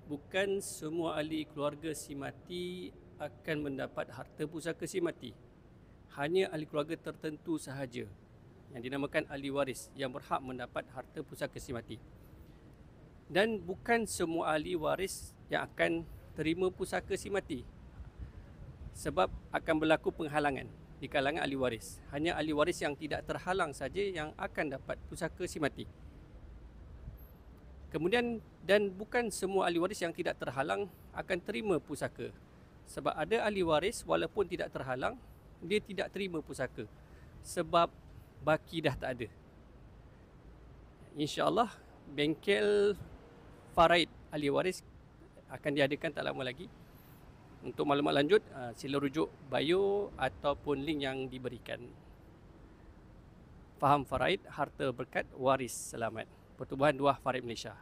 Bukan semua ahli keluarga si mati akan mendapat harta pusaka si mati. Hanya ahli keluarga tertentu sahaja yang dinamakan ahli waris yang berhak mendapat harta pusaka si mati. Dan bukan semua ahli waris yang akan terima pusaka si mati, sebab akan berlaku penghalangan di kalangan ahli waris. Hanya ahli waris yang tidak terhalang saja yang akan dapat pusaka si mati. Kemudian, dan bukan semua ahli waris yang tidak terhalang akan terima pusaka. Sebab ada ahli waris walaupun tidak terhalang, dia tidak terima pusaka. Sebab baki dah tak ada. InsyaAllah bengkel faraid ahli waris akan diadakan tak lama lagi. Untuk maklumat lanjut, sila rujuk bio ataupun link yang diberikan. Faham Faraid, harta berkat, waris selamat. Pertubuhan Dua Faraid Malaysia.